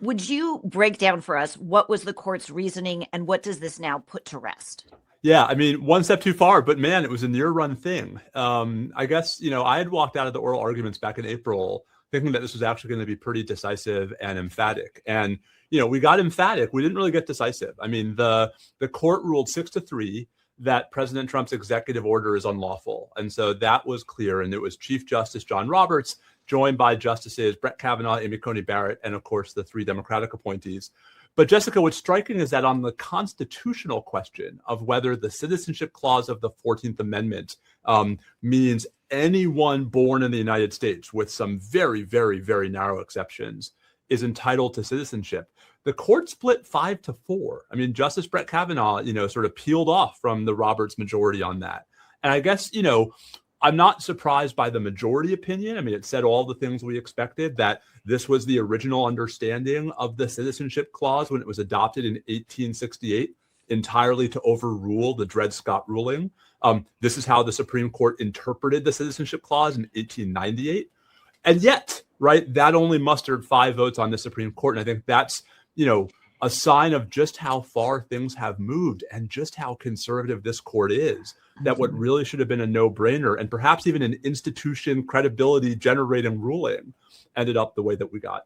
Would you break down for us what was the court's reasoning and what does this now put to rest? Yeah, I mean, one step too far, but man, it was a near run thing. I guess, I had walked out of the oral arguments back in April thinking that this was actually going to be pretty decisive and emphatic. And, we got emphatic. We didn't really get decisive. I mean, the court ruled 6-3 that President Trump's executive order is unlawful. And so that was clear. And it was Chief Justice John Roberts, joined by Justices Brett Kavanaugh, Amy Coney Barrett, and of course, the 3 Democratic appointees. But Jessica, what's striking is that on the constitutional question of whether the citizenship clause of the 14th Amendment means anyone born in the United States, with some very, very, very narrow exceptions, is entitled to citizenship, the court split 5-4. I mean, Justice Brett Kavanaugh, sort of peeled off from the Roberts majority on that. And I guess, I'm not surprised by the majority opinion. I mean, it said all the things we expected, that this was the original understanding of the citizenship clause when it was adopted in 1868, entirely to overrule the Dred Scott ruling. This is how the Supreme Court interpreted the citizenship clause in 1898. And yet, right, that only mustered 5 votes on the Supreme Court. And I think that's, a sign of just how far things have moved and just how conservative this court is, that what really should have been a no-brainer and perhaps even an institution credibility generating ruling ended up the way that we got.